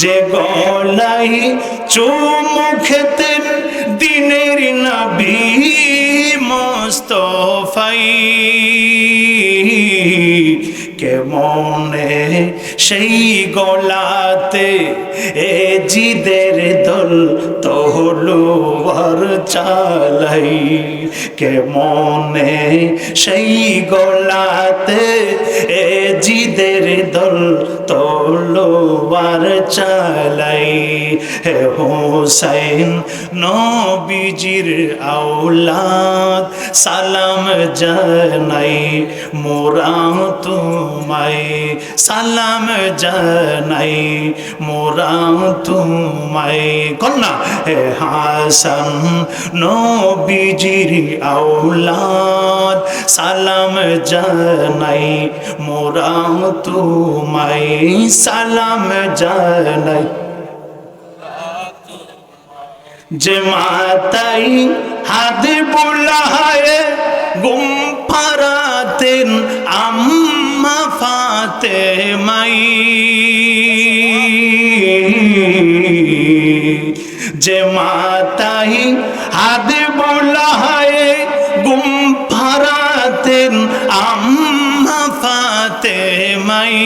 যে গলাই চুমু খেতেন দিনের নবী মুস্তাফাই, কেমনে সেই গলাতে এ জিদের দল তলোয়ার চালাই, কেমনে সেই গলাতে এ জিদের দল তলোয়ার চালাই। হে হোসেন নবীজির আওলাদ সালাম জানাই মোরা তোমায়, সালাম জানাই মোরা তোমায়। কন্যা হে হাসান নবীজির আওলাদ সালাম জানাই মোরা তোমায়, সালাম জানাই। যে মাতাই হাত বুলায় গুম ফারাতেন আম্মা ফাতেমাই, যে মাতাই হাত বুলায় গুম ফারাতেন আম্মা ফাতেমাই,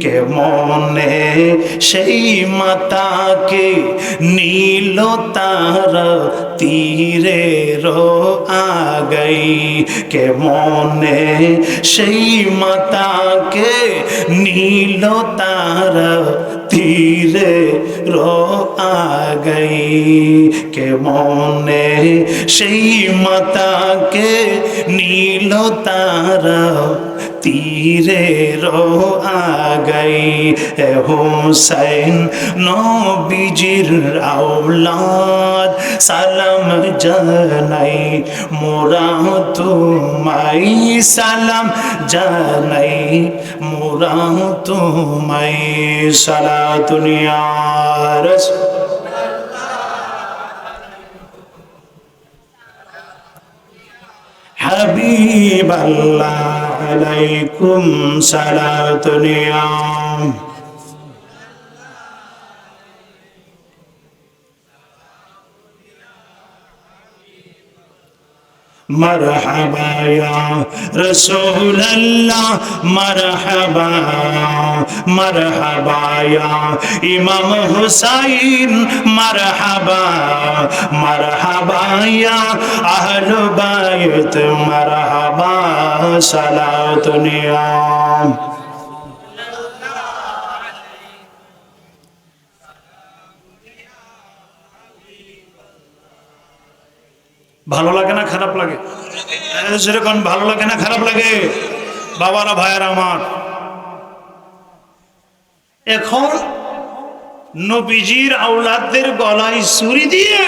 কেমনে সেই মাতাকে নীল তারা তীরের আগাই, কেমনে সেই মাতাকে নীল তারা তীরের আগাই, কেমনে সেই মাতাকে নীল তারা তীরের আগাই। হে হোসেন নবীজির আওলাদ সালাম জানাই মোরা তোমায়, সালাম জানাই মোরা তোমায়। সালাতুন ইয়া রাসূল হাবিবাল্লাহ আলাইকুম সালাতুন ইয়া मरहबा या रसूल अल्लाह, मरहबा मरहबा या इमाम हुसैन, मरहबा मरहबा या अहले बैत, मरहबा सलातुन या। ভালো লাগে না খারাপ লাগে? যেরকম ভালো লাগে না খারাপ লাগে? বাবারা ভাইয়ারা আমার, এখন নবীজির আওলাদদের গলায় ছুরি দিয়ে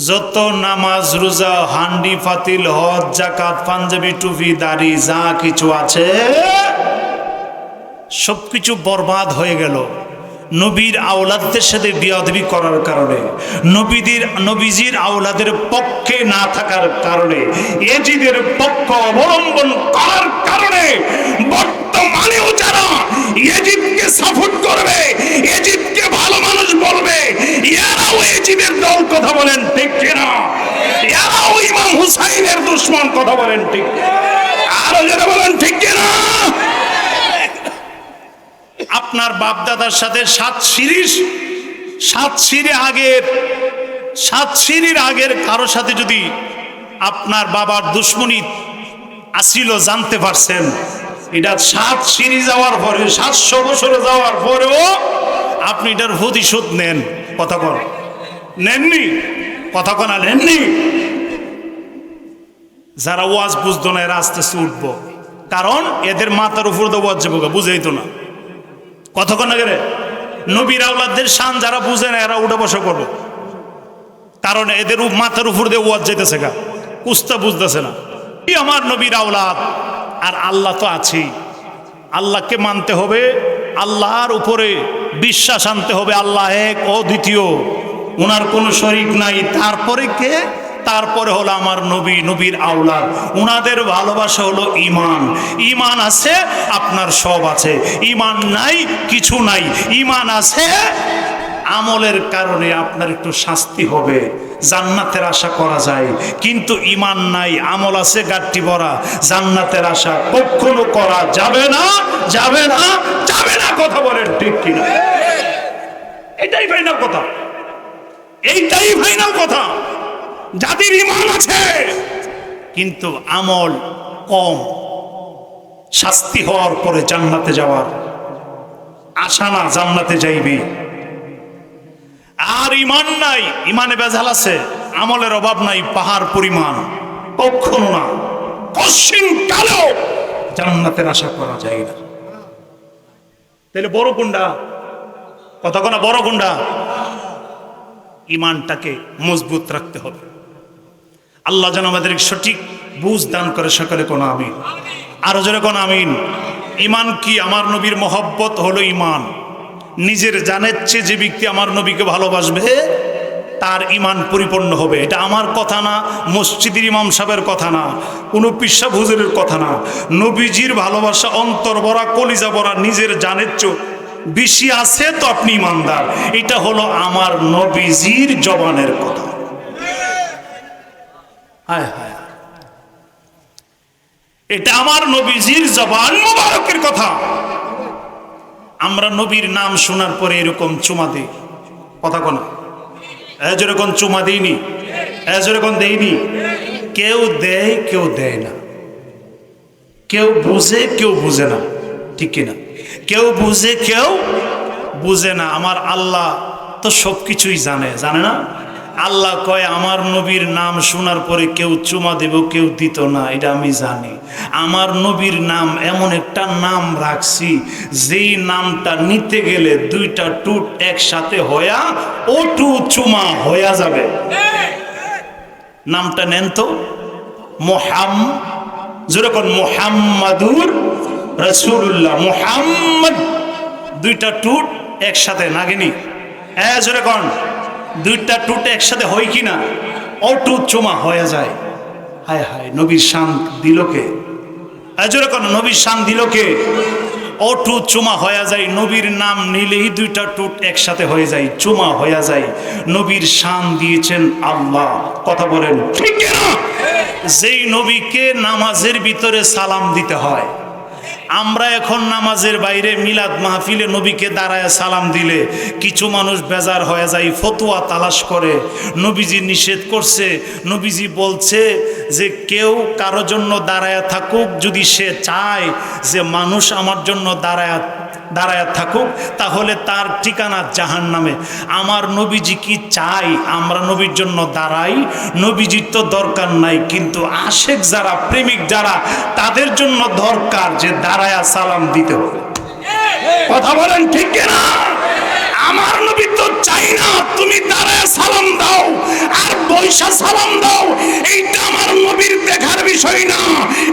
যত নামাজ রোজা হান্ডি ফাতিল হজ যাকাত পাঞ্জাবি টুপি দাড়ি যা কিছু আছে সবকিছু বরবাদ হয়ে গেল নবীর আওলাদদের সাথে বিয়াদবি করার কারণে, নবীজির আওলাদের পক্ষে না থাকার কারণে, এজিদের পক্ষ অবলম্বন করার কারণে বর্তমানেও যারা এজিদকে সাপোর্ট করবে, এজিদকে ভালো মানুষ বলবে, এরাও এজিদের দল। কথা বলেন ঠিক কিনা? এরাও ইমাম হুসাইনের দুশমন। কথা বলেন ঠিক? আরো যারা বলেন ঠিক কিনা? আপনার বাপ দাদার সাথে সাত সিঁড়ির আগের কারো সাথে যদি আপনার বাবার দুশ্মনী আসিল জানতে পারছেন, এটা 7 সিঁড়ি যাওয়ার পরে 700 বছর যাওয়ার পরেও আপনি এটার প্রতিশোধ নেন। কথা কন নেননি? কথা কনা নেননি? যারা ওয়াজ বুঝতো না এরা আস্তে আস্তে উঠবো, কারণ এদের মাথার উপর তো ওয়াজ যাবো, বুঝাইতো না। কতক্ষণ না গেলে নবীর আওলাদদের শান যারা বুঝে না এরা উঠে বসা করবে, কারণ এদের মাথার উপর দিয়ে ওয়াজ যেতেছে গা, কুস্তা বুঝতেছে না। এই আমার নবীর আওলাদ, আর আল্লাহ তো আছেই, আল্লাহকে মানতে হবে, আল্লাহর উপরে বিশ্বাস আনতে হবে, আল্লাহ এক অদ্বিতীয়, ওনার কোনো শরীক নাই। তারপরে কে? তারপরে হলো আমার নবী, নবীর আওলাদ, উনাদের ভালোবাসা হলো ঈমান। ঈমান আছে আপনার সব আছে, ঈমান নাই কিছু নাই। ঈমান আছে আমলের কারণে আপনার একটু শাস্তি হবে, জান্নাতের আশা করা যায়, কিন্তু ঈমান নাই, আমল আছে গাট্টি ভরা, জান্নাতের আশা কখনো করা যাবে না, যাবে না, যাবে না। কথা বলেন ঠিক কিনা? এটাই ফাইনাল কথা, এইটাই ফাইনাল কথা। যাদের ঈমান আছে কিন্তু আমল কম, শাস্তি হওয়ার পরে জান্নাতে যাওয়ার আশা না, জান্নাতে যাইবে। আর ঈমান নাই, ঈমানে ভেজাল আছে, আমলের অভাব নাই পাহাড় পরিমাণ, কখনো না, কশিন কালেও জান্নাতের আশা করা যায় না। তাহলে বড় কোনটা? কথা কোনা বড় কোনটা? ঈমানটাকে মজবুত রাখতে হবে। আল্লাহ যেন আমাদের সঠিক বুঝ দান করে, সকলে কোন আমিন। আরো জোরে কোন আমিন। ঈমান কি? আমার নবীর মহব্বত হলো ঈমান। নিজের জানের চেয়ে যে ব্যক্তি আমার নবীকে ভালোবাসবে তার ঈমান পরিপূর্ণ হবে। এটা আমার কথা না, মসজিদের ইমাম সাহেবের কথা না, কোনো পিসা হুজুরের কথা না। নবীজির ভালোবাসা অন্তর ভরা, কলিজা ভরা, নিজের জানের চেয়ে বেশি আছে তো আপনি ঈমানদার। এটা হলো আমার নবীজির জবানের কথা। হায় হায়, এটা আমার নবীজির জবান মুবারকের কথা। আমরা নবীর নাম শোনার পরে এরকম চুমা দিই, কথা কোনা যেরকম চুমা দিইনি, যেরকম দেইনি। কেউ দেয় কেউ দেয় না, কেউ বুঝে কেউ বুঝে না, ঠিক কিনা? কেউ বুঝে কেউ বুঝে না। আমার আল্লাহ তো সবকিছুই জানে, জানে না? আল্লাহ কয় আমার নবীর নাম শোনার পরে কেউ চুমা দেব কেউ দিত না, এটা আমি জানি। আমার নবীর নাম এমন একটা নাম রাখছি, যেই নামটা নিতে গেলে দুইটা টুট একসাথে হয়া ওটু চুমা হয়ে যাবে। নামটা নেন তো, যেরকম মুহাম্মাদুর রাসূলুল্লাহ। মুহাম্মদ দুইটা টুট একসাথে নাগিনি, যেরকম দুইটা টুট একসাথে হয় কিনা, অটু চুমা হয়ে যায়। হায় হায়, নবীর শান দিল কে? যেরকম নবীর শান দিল কে? অটু চুমা হয়ে যায়। নবীর নাম নিলেই দুইটা টুট একসাথে হয়ে যায়, চুমা হয়ে যায়। নবীর শান দিয়েছেন আল্লাহ, কথা বলেন ঠিক না? যেই নবীকে নামাজের ভিতরে সালাম দিতে হয়, আমরা এখন নামাজের বাইরে মিলাদ মাহফিলে নবীকে দাঁড়ায় সালাম দিলে কিছু মানুষ বেজার হয়ে যায়, ফতোয়া তালাশ করে। নবীজি নিষেধ করছে, নবীজি বলছে যে কেউ কারো জন্য দাঁড়ায় থাকুক, যদি সে চায় যে মানুষ আমার জন্য দাঁড়ায় থাকুক, তাহলে তার ঠিকানা জাহান্নামে। আমার নবীজি কি চাই আমরা নবীর জন্য দাঁড়াই? নবীজির তো দরকার নাই, কিন্তু আশেক যারা, প্রেমিক যারা, তাদের জন্য দরকার যে দাঁড়ায় সালাম দিতে হবে। কথা বলেন ঠিক না? আমার নবী তো চাই না তুমি দাঁড়ায় সালাম দাও আর বৈশা সালাম দাও, এইটা আমার নবীর দেখার বিষয় না,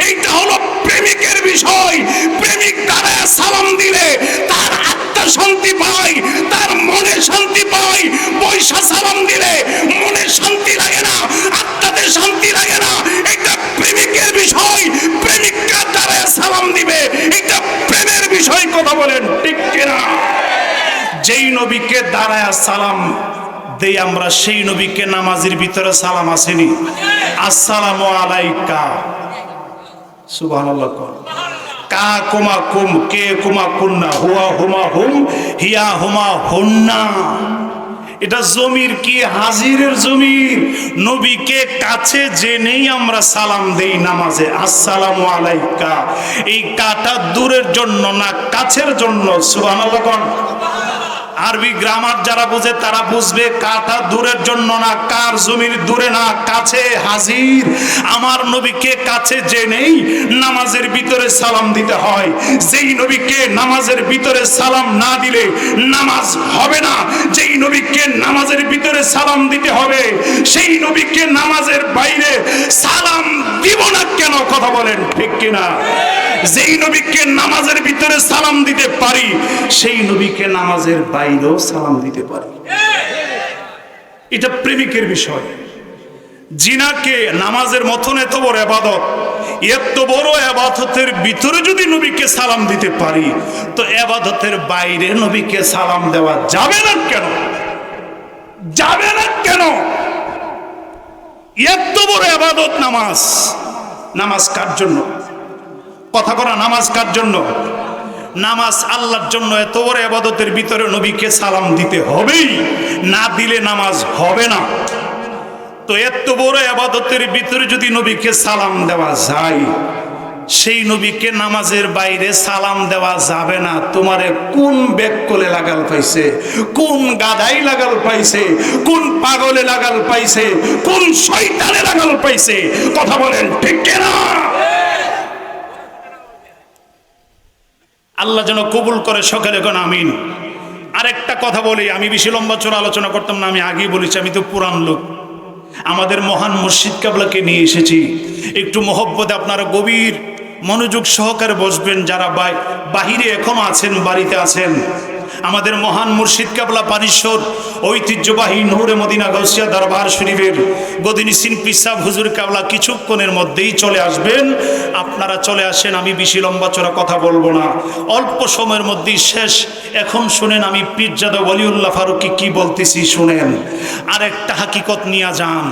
এইটা হলো প্রেমিকের বিষয়। প্রেমিক দাঁড়ায় সালাম দিলে তার আত্মা শান্তি পায়, তার মনে শান্তি পায়। বৈশা সালাম দিলে মনে শান্তি লাগে না, আত্মাতে শান্তি লাগে না। এটা প্রেমিকের বিষয়, প্রেমিকরা দাঁড়ায় সালাম দিবে, এটা প্রেমের বিষয়। কথা বলেন ঠিক কিনা? যেই নবীকে দাঁড়ায় সালাম দেই আমরা, সেই নবীকে নামাজের ভিতরে সালাম আসেনি, আসসালামু আলাইকা। সুবহানাল্লাহ। কা কুমা কুম, কে কুমা কুন্না, হুয়া হুমা হুম, হিয়া হুমা হুন্না। এটা জমির কি? হাজিরের জমির। নবীকে কাছে জেনেই আমরা সালাম দেই নামাজে, আসসালামু আলাইকা। এই কাটা দূরের জন্য না কাছের জন্য। সুবহানাল্লাহ। আরবি গ্রামার যারা বুঝে তারা বুঝবে, কাটা দূরের জন্য না, কার জমির দূরে না, কাছে হাজির। আমার নবীকে কাছে জেনেই নামাজের ভিতরে সালাম দিতে হয়। যেই নবীকে নামাজের ভিতরে সালাম না দিলে নামাজ হবে না, যেই নবীকে নামাজের ভিতরে সালাম দিতে হবে, সেই নবীকে নামাজের বাইরে সালাম দিব না কেন? কথা বলেন ঠিক কিনা? যেই নবীকে নামাজের ভিতরে সালাম দিতে পারি, সেই নবীকে নামাজের বাইরেও সালাম দিতে পারি। এটা প্রেমিকের বিষয়। জিনাকে নামাজের মতন এত বড় ইবাদত, এত বড় ইবাদতের ভিতরে যদি নবীকে সালাম দিতে পারি, তো ইবাদতের বাইরে নবীকে সালাম দেওয়া যাবে না কেন? যাবে না কেন? এত বড় ইবাদত নামাজ। নামাজ কার জন্য? কথা করা, নামাজ কার জন্য? নামাজ আল্লাহর জন্য। এত বড় ইবাদতের ভিতরে নবীকে সালাম দিতে হবেই, না দিলে নামাজ হবে না। তো এত বড় ইবাদতের ভিতরে যদি নবীকে সালাম দেওয়া যায়, সেই নবীকে নামাজের বাইরে সালাম দেওয়া যাবে না। তোমারে কোন বেককলে লাগাল পাইছে, কোন গাধাই লাগাল পাইছে, কোন পাগলে লাগাল পাইছে, কোন শয়তানে লাগাল পাইছে? কথা বলেন ঠিক কিনা? আল্লাহ যেন কবুল করে, সকলে কোন আমিন। আরেকটা কথা বলি, আমি বেশি লম্বা চড়া আলোচনা করতাম না, আমি আগেই বলেছি আমি তো পুরান লোক। আমাদের মহান মুর্শিদ কেবলাকে নিয়ে এসেছি, একটু মহব্বতে আপনারা গভীর মনোযোগ সহকারে বসবেন। যারা বাহিরে এখনো আছেন, বাড়িতে আছেন, আমাদের মহান মুর্শিদ কেবলা পানিশ্বর ঐতিহ্যবাহী নূরে মদিনা গাউসিয়া দরবার শরীফের গদিনিসিন পিসাব হুজুর কেবলা কিছুক্ষণের মধ্যেই চলে আসবেন। আপনারা চলে আসেন, আমি বেশি লম্বা চড়া কথা বলবো না, অল্প সময়ের মধ্যেই শেষ। এখন শুনেন আমি পীরজাদা ওয়ালিউল্লাহ ফারুকী কি বলতেছি শুনেন। আর একটা হাকিকত নিয়ে যান।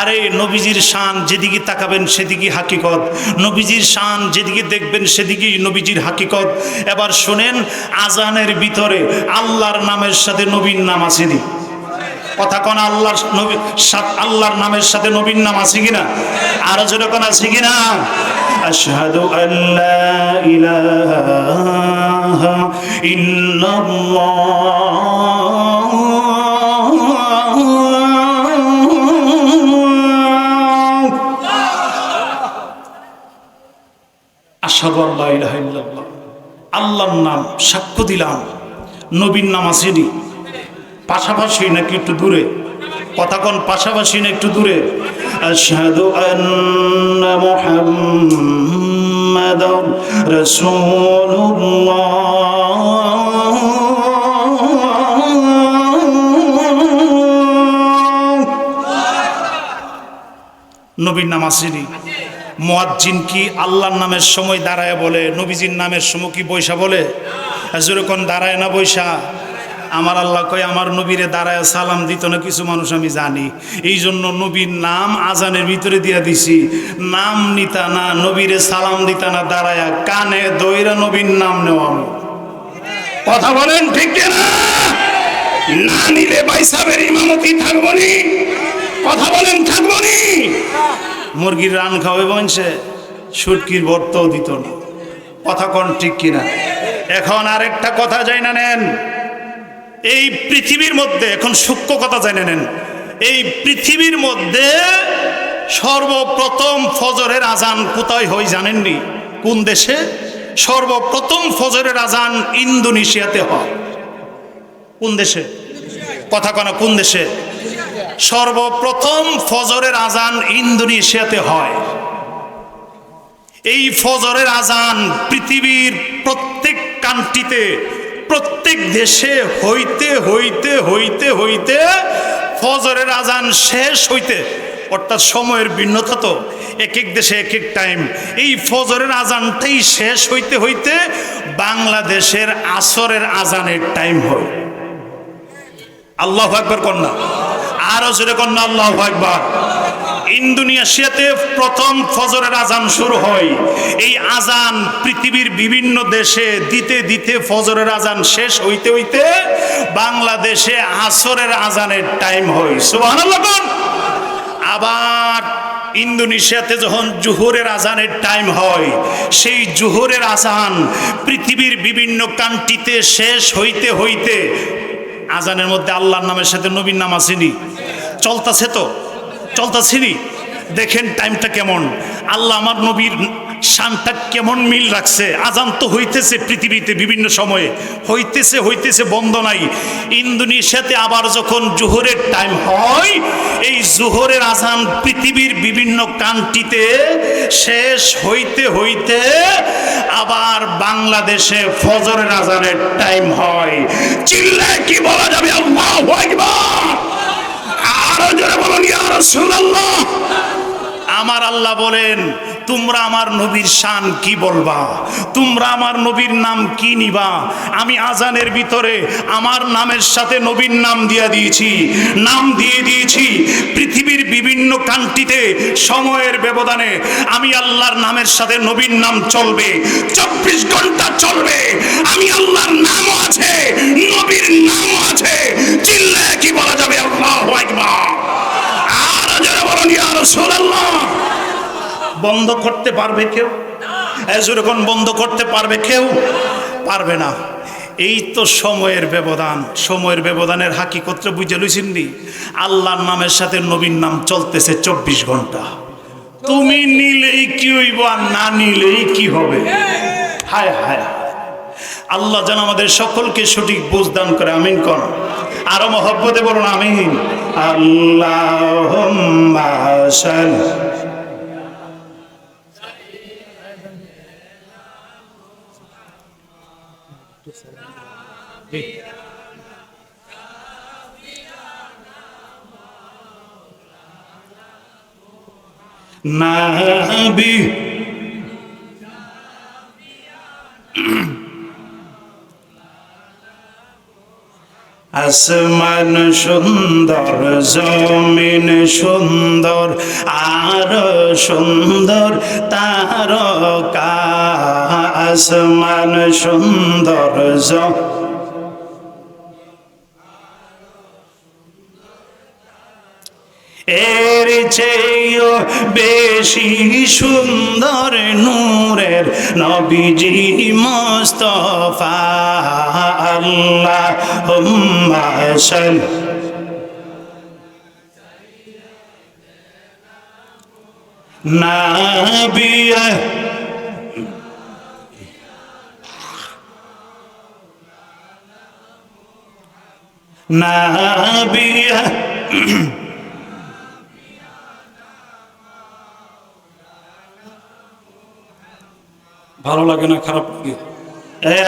আরে নবীজির শান যেদিকে তাকাবেন সেদিকে হাকিকত, নবীজির শান যেদিকে দেখবেন সেদিকেই নবীজির হাকিকত। এবার শুনেন, আজানের ভিতরে আল্লাহর নামের সাথে নবীর নাম আছে নি? কথা কোন আল্লাহর নামের সাথে নবীর নাম আছে কিনা? আরো জোরে কোন আছে কিনা? আশহাদু আল্লা ইলাহা ইল্লাল্লাহ আশহাদু আল্লা ইলাহা ইল্লাল্লাহ। আল্লাহর নাম সাক্ষ্য দিলাম, নবীর নাম আসেনি। পাশাপাশি নাকি একটু দূরে? কথা কোন পাশাপাশি না একটু দূরে? আশহাদু আন্না মুহাম্মাদার রাসূলুল্লাহ। নবীর নাম আসেনি। মুয়াজ্জিন কি আল্লাহর নামের সময় দাঁড়ায় বলে, নবীজির নামের সময় কি বৈশা বলে? যেরকম দাঁড়ায় না বৈশা? আমার আল্লাহ কয় আমার নবীরে দাঁড়ায় সালাম দিত না কিছু মানুষ, আমি জানি। এই জন্য নবীর নাম আজানের ভিতরে দিয়া দিছি। নাম নিতা না, নবীরে সালাম দিতা না, দাঁড়ায়া কানে দইরা নবীর নাম নেওয়া। কথা বলেন ঠিক না? না নিলে বাইসাবের ইমামতি থাকবো নি? কথা বলেন থাকবো নি? মুরগির রান খাওয়াবে বলছে, সুটকির বর্তও দিত না। কথা কোন ঠিক কিনা? এখন আরেকটা কথা যাই না নেন, এই পৃথিবীর মধ্যে এখন সূক্ষ্ম কথা জানে নেন, এই পৃথিবীর মধ্যে সর্বপ্রথম ফজরের আজান কোথায় হয় জানেননি? কোন দেশে? সর্বপ্রথম ফজরের আজান ইন্দোনেশিয়াতে হয়। কোন দেশে? কথা কনা কোন দেশে? সর্বপ্রথম ফজরের আজান ইন্দোনেশিয়াতে হয়। এই ফজরের আজান পৃথিবীর প্রত্যেক কান্ট্রিতে, প্রত্যেক দেশে হইতে হইতে হইতে হইতে ফজরের আজান শেষ হইতে, অর্থাৎ সময়ের ভিন্নতা তো, এক এক দেশে এক এক টাইম। এই ফজরের আজানটাই শেষ হইতে হইতে বাংলাদেশের আসরের আজানের টাইম হয়। আল্লাহু আকবার কন্যা, আরো জোরে কন্যা আল্লাহু আকবার। ইন্দোনেশিয়াতে প্রথম ফজরের আজান শুরু হয়। এই আজান পৃথিবীর বিভিন্ন দেশে দিতে দিতে ফজরের আজান শেষ হইতে হইতে বাংলাদেশে আসরের আজানের টাইম হয়। সুবহানাল্লাহ। আবার ইন্দোনেশিয়াতে যখন জোহরের আজানের টাইম হয়, সেই জোহরের আজান পৃথিবীর বিভিন্ন কান্ট্রিতে শেষ হইতে হইতে আজানের মধ্যে আল্লাহর নামের সাথে নবীর নাম আসেনি? চলতেছে তো, চলতেছিনি। দেখেন টাইমটা কেমন, আল্লাহ আমার নবীর শানটা কেমন মিল রাখছে। আজান তো হইতেছে পৃথিবীতে বিভিন্ন সময়ে, হইতেছে হইতেছে বন্ধ নাই। ইন্দোনেশিয়াতে আবার যখন জোহরের টাইম হয়, এই জোহরের আজান পৃথিবীর বিভিন্ন কান্ট্রিতে শেষ হইতে হইতে আবার বাংলাদেশে ফজরের আজানের টাইম হয়। চিল্লায় কি বলা যাবে? আল্লাহু আকবার। আরো জোরে বলুন ইয়া রাসূলুল্লাহ। আমার আল্লাহ বলেন তোমরা আমার নবীর শান কি বলবা, তোমরা আমার নবীর নাম কি নিবা। আমি আজানের ভিতরে আমার নামের সাথে নবীর নাম দিয়ে দিয়েছি পৃথিবীর বিভিন্ন কান্ট্রিতে সময়ের ব্যবধানে আমি আল্লাহর নামের সাথে নবীর নাম চলবে, 24 ঘন্টা চলবে। আমি আল্লাহর নামও আছে, নবীর নামও আছে। চিল্লায় কি বলা যাবে আল্লাহু আকবার। আর যারা বলেন ইয়া রাসূলুল্লাহ। বন্ধ করতে পারবে কেউ? এজরকম বন্ধ করতে পারবে কেউ? পারবে না। এই তো সময়ের ব্যবধান, সময়ের ব্যবধানের হাকিকতটা বুঝে লইছেননি। আল্লাহর নামের সাথে নবীর নাম চলতেছে 24 ঘন্টা। তুমি নিলেই কি হইব আর না নিলেই কি হবে। হায় হায়, আল্লাহ যেন আমাদের সকলকে সঠিক বুঝ দান করে। আমিন কোন আরো মহব্বতে বলুন আমিন। আল্লাহুম্মা সাল্লি নাবি আসমান সুন্দর, জমিন সুন্দর, আর সুন্দর তারকা। আসমান সুন্দর, এর চেয়েও বেশি সুন্দর নূরের নবীজি মুস্তাফা। আল্লাহুম্মা সাল্লি নাবিয়া নাবিয়া। ভালো লাগে না খারাপ লাগে?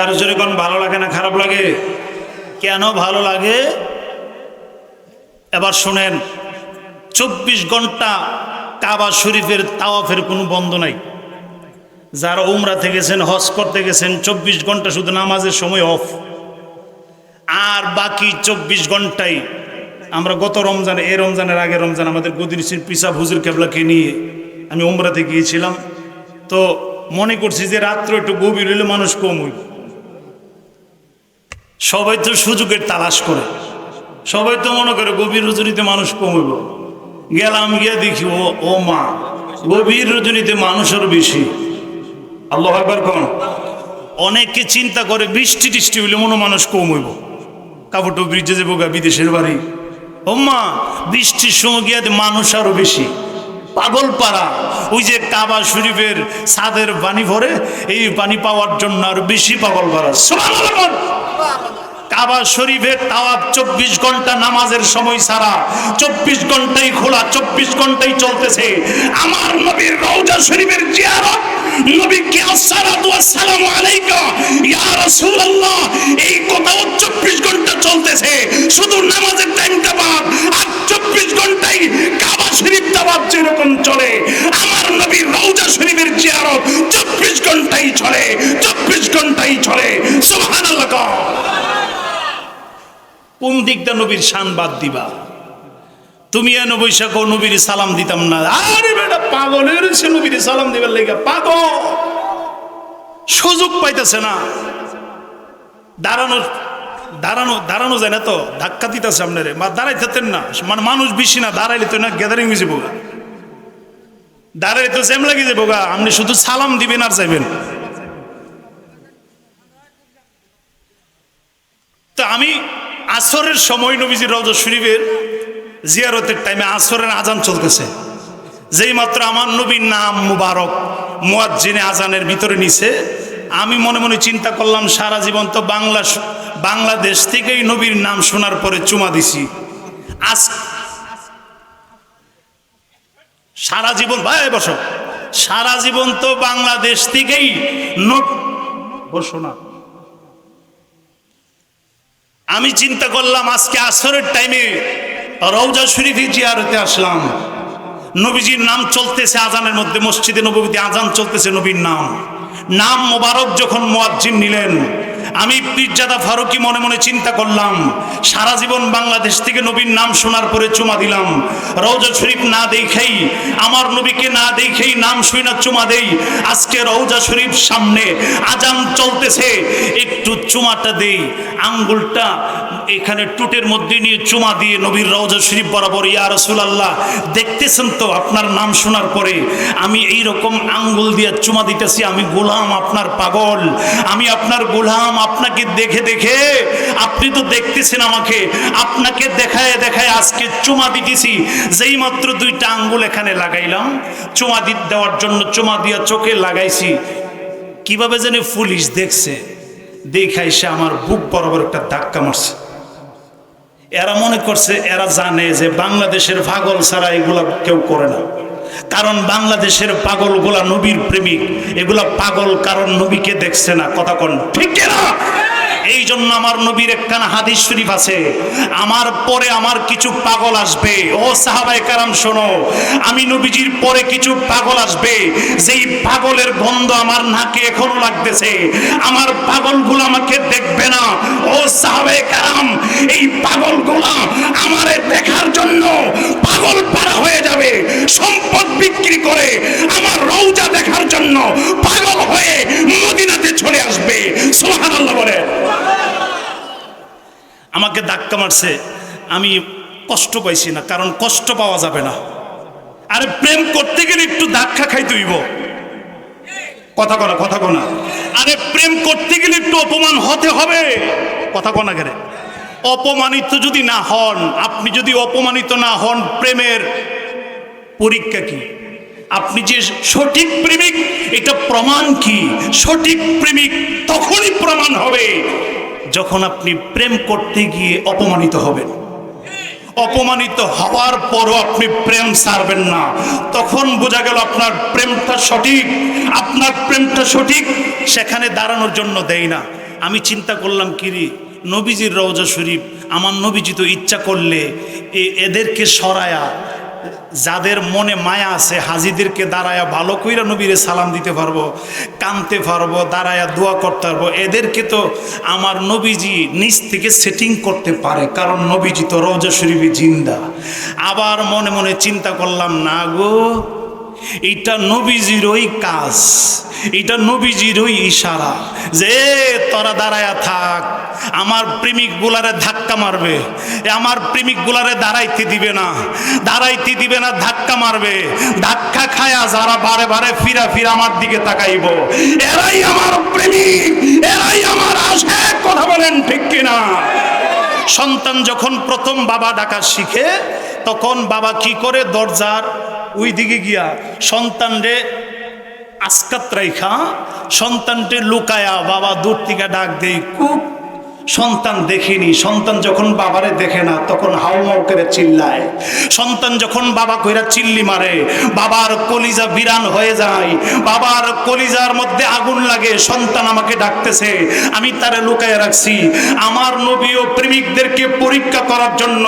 আর জোরে কোন ভালো লাগে না খারাপ লাগে? কেন ভালো লাগে এবার শুনেন। 24 ঘন্টা কাবা শরীফের তাওয়াফের কোনো বন্ধ নাই। যারা উমরাতে গেছেন, হজ করতে গেছেন, 24 ঘন্টা শুধু নামাজের সময় অফ। আর বাকি 24 ঘন্টাই আমরা গত রমজানে, এই রমজানের আগে রমজান আমাদের গদির পিসাব হুজুর কেবলাকে নিয়ে আমি উমরাতে গিয়েছিলাম। তো মনে করছি যে রাত্র একটু গভীর হইলে মানুষ কম হইব। সবাই তো সুযোগের তালাশ করে, সবাই তো মনে করে গভীর রজনীতে মানুষ কম হইব। গেলাম, গিয়ে দেখি ও মা, গভীর রজনীতে মানুষের বেশি। আল্লাহু আকবার কোন। অনেকে চিন্তা করে বৃষ্টি টিষ্টি হইলে মনে মানুষ কম হইব, কাপড় ব্রিজে যাবো গা বিদেশের বাড়ি। ও মা, বৃষ্টির সময় গিয়ে মানুষ আরো বেশি। পাগল পাড়া, ওই যে কাবা শরীফের ছাদের পানি ভরে, এই পানি পাওয়ার জন্য আরো বেশি পাগল পাড়া। কাবা শরীফের তাওয়াফ 24 ঘন্টা নামাজের সময় ছাড়া 24 ঘন্টাই খোলা, 24 ঘন্টাই চলতেছে। আমার নবীর রওজা শরীফের জিয়ারত, নবীকে আসসালাতু ওয়াসসালামু আলাইকা ইয়া রাসূলুল্লাহ, এই কথাও 24 ঘন্টা চলতেছে। শুধু নামাজের টাইমটা বাদ, আর 24 ঘন্টাই কাবা শরীফ তাওয়াফ যেরকম চলে, আমার নবীর রওজা শরীফের জিয়ারত 24 ঘন্টাই চলে, 24 ঘন্টাই চলে। সুবহানাল্লাহ। কোন দিকটা নবীর শান বাদ দিবা? তুমি এনে বৈশাখ নবীর সালাম দিতাম না। আরে বেটা পাগলের সে নবীর সালাম দিবার লেগে পাগল, সুযোগ পাইতেছে না। দাঁড়ানো দাঁড়ানো দাঁড়ানো যায় না, তো ধাক্কা দিতেছে আপনারে। দাঁড়াইতেন না, মানে মানুষ বেশি না, দাঁড়াইলে তো না গ্যাদারিং হয়ে যাবো, দাঁড়াইলে তো জ্যাম লাগিয়ে যাবো গা। আপনি শুধু সালাম দিবেন আর যাইবেন। তো আমি আসরের সময় নবীজির রওজা শরীফের জিয়ারতের টাইমে আসরের আজান চলতেছে। যেই মাত্র আমার নবীর নাম মুবারক মুয়াজ্জিনে আজানের ভিতরে নিছে, আমি মনে মনে চিন্তা করলাম সারা জীবন তো বাংলাদেশ থেকেই নবীর নাম শোনার পরে চুমা দিছি। আজ সারা জীবন, ভাই বসো, সারা জীবন তো বাংলাদেশ থেকেই বসো না। আমি চিন্তা করলাম আজকে আসরের টাইমে রওজা শরীফে জিয়ারতে আসলাম। নবীজির নাম চলতেছে আজানের মধ্যে, মসজিদে নববীতে আজান চলতেছে নবীর নাম মোবারক যখন মুয়াজ্জিন নিলেন, আমি পীরজাদা ফারুকী মনে মনে চিন্তা করলাম, সারা জীবন বাংলাদেশ থেকে নবীর নাম শোনার পরে চুমা দিলাম, রওজা শরীফ না দেখেই, আমার নবীকে না দেখেই নাম শুই না চুমা দেই, আজকে রওজা শরীফ সামনে আজান চলতেছে, একটু চুমাটা দেই, আঙ্গুলটা এখানে টুটের মধ্যে নিয়ে চুমা দিয়ে নবীর রওজা শরীফ বরাবর, ইয়া রাসূলুল্লাহ দেখতেছেন তো আপনার নাম শোনার পরে আমি এই রকম আঙ্গুল দিয়ে চুমা দিতেছি, আমি গোলাম আপনার পাগল, আমি আপনার গোলাম, আপনাকে দেখে দেখে, আপনি তো দেখতেছেন আমাকে, আপনাকে দেখায় দেখায় আজকে চুমা দিতেছি। যেই মাত্র দুইটা আঙ্গুল এখানে লাগাইলাম চুমা দেওয়ার জন্য, চুমা দিয়া চোখে লাগাইছি, কিভাবে জানি পুলিশ দেখছে, দেখাইছে আমার বুক বরাবর একটা ধাক্কা মারছে। এরা মনে করছে, এরা জানে যে বাংলাদেশের পাগল ছাড়া এগুলা কেউ করে না, কারণ বাংলাদেশের পাগলগুলা নবীর প্রেমিক, এগুলা পাগল কারণ নবীকে দেখছে না। কথা কোন ঠিক না? এই জন্য আমার নবীর একখানা হাদিস শরীফ আছে, আমার পরে আমার কিছু পাগল আসবে, ও সাহাবায়ে কেরাম শোনো, আমি নবীজির পরে কিছু পাগল আসবে, যেই পাগলের গন্ধ আমার নাকে এখনো লাগতেছে, আমার পাগলগুলো আমাকে দেখবে না, ও সাহাবায়ে কেরাম এই পাগলগুলো আমারে দেখার জন্য পাগল পারা হয়ে যাবে, সম্পদ বিক্রি করে আমার রওজা দেখার জন্য পাগল হয়ে মদিনাতে চলে আসবে। সুবহানাল্লাহ বলে। আমাকে ধাক্কা মারছে, আমি কষ্ট পাইছি না, কারণ কষ্ট পাওয়া যাবে না। আরে প্রেম করতে গেলে একটু ধাক্কা খাইতে হইব, কথা কনা, কথা কনা। আরে প্রেম করতে গেলে একটু অপমান হতে হবে, কথা কনা গেলে। অপমানিত যদি না হন, আপনি যদি অপমানিত না হন, প্রেমের পরীক্ষা কি? আপনি যে সঠিক প্রেমিক এটা প্রমাণ কি? সঠিক প্রেমিক তখনই প্রমাণ হবে যখন আপনি প্রেম করতে গিয়ে অপমানিত হবেন। অপমানিত হওয়ার পরও আপনি প্রেম ছাড়বেন না, তখন বোঝা গেল আপনার প্রেমটা সঠিক, আপনার প্রেমটা সঠিক। সেখানে দাঁড়ানোর জন্য দেয় না। আমি চিন্তা করলাম, কিরি নবীজির রওজা শরীফ, আমার নবীজি তো ইচ্ছা করলে এদেরকে সরায়া, যাদের মনে মায়া আছে হাজিদেরকে দাঁড়ায়া ভালো কইরা নবীরে সালাম দিতে পারবো, কানতে পারবো, দাঁড়ায়া দোয়া করতে পারবো, এদেরকে তো আমার নবীজি নিজ থেকে সেটিং করতে পারে, কারণ নবীজি তো রওজা শরীফে জিন্দা। আবার মনে মনে চিন্তা করলাম, না গো, এটা নবীজিরই কাজ, এটা নবীজিরই ইশারা যে তোরা দাঁড়ায়া থাক, আমার প্রেমিক গুলারে ধাক্কা মারবে, আমার প্রেমিক গুলারে দাঁড়াইতে দিবে না, দাঁড়াইতে দিবে না, ধাক্কা মারবে, ধাক্কা খায়া যারা বারে বারে ফিরা ফিরা আমার দিকে তাকাইব, এরাই আমার প্রেমিক, এরাই আমার আশিক। কথা বলেন ঠিক কিনা? সন্তান যখন প্রথম বাবা ডাকা শিখে, তখন বাবা কি করে, দরজার ওই দিকে গিয়া সন্তানরে আসকাত রাইখা, সন্তানকে লুকায়া বাবা দূর থেকে ডাক দেই, খুব সন্তান দেখেনি। সন্তান যখন বাবারে দেখে না তখন হাউমাউ করে চিল্লায়। সন্তান যখন বাবা কইরা চিল্লি মারে, বাবার কলিজা বিরান হয়ে যায়, বাবার কলিজার মধ্যে আগুন লাগে। সন্তান আমাকে ডাকতেছে, আমি তারে লুকায় রাখছি। আমার নবীও প্রেমিকদেরকে পরীক্ষা করার জন্য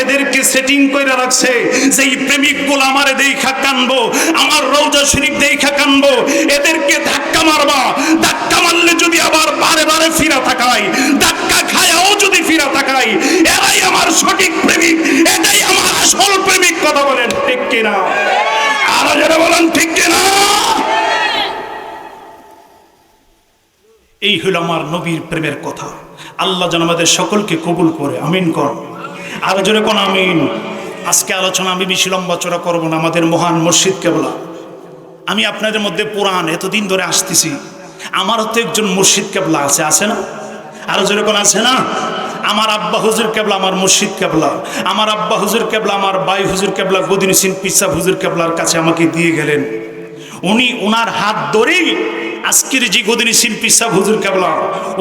এদেরকে সেটিং করে রাখছে, যেই প্রেমিকগুলো আমারে দেখা কানবো, আমার রওজা শরীফ দেখা কানবো, এদেরকে ধাক্কা মারবা, ধাক্কা মারলে যদি আবার বারে বারে ফিরা তাকায়, ধাক্কা খায়াও যদি ফিরা তাকায়, এরাই আমার সঠিক প্রেমিক, এটাই আমার আসল প্রেমিক। কথা বলেন ঠিক কিনা? আরো যারা বলেন ঠিক কিনা? এই হলো আমার নবীর প্রেমের কথা। আল্লাহ যেন আমাদের সকলকে কবুল করে, আমিন কর। আরো জোরে কোন আমিন। আজকে আলোচনা আমি বেশি লম্বা চড়া করবো না। আমাদের মহান মুর্শিদ কেবলা, আমি আপনাদের মধ্যে পুরাণ এতদিন ধরে আসতেছি, আমারও তো একজন মুর্শিদ কেবলা আছে, আছে না? আরো জোরে কোন আছে না? আমার আব্বা হুজুর কেবলা আমার মুর্শিদ কেবলা, আমার আব্বা হুজুর কেবলা আমার ভাই হুজুর কেবলা গদিনী সিং পিসা হুজুর কেবলার কাছে আমাকে দিয়ে গেলেন। উনি ওনার হাত ধরেই আজকের যে গদিনী সিং পিসা হুজুর কেবলা,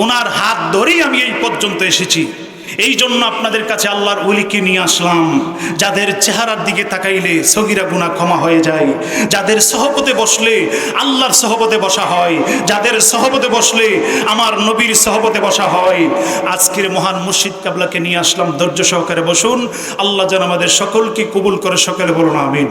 ওনার হাত ধরেই আমি এই পর্যন্ত এসেছি। এই জন্য আপনাদের কাছে আল্লাহর ওলিকে নিয়ে আসলাম, যাদের চেহারার দিকে তাকাইলে সগীরা গুনাহ ক্ষমা হয়ে যায়, যাদের সহবতে বসলে আল্লাহর সহবতে বসা হয়, যাদের সহবতে বসলে আমার নবীর সহবতে বসা হয়। আজকের মহান মুর্শিদ কাবলাকে নিয়ে আসলাম, ধৈর্য সহকারে বসুন। আল্লাহ যেন আমাদের সকলকে কবুল করে, সকলে বলুন আমিন।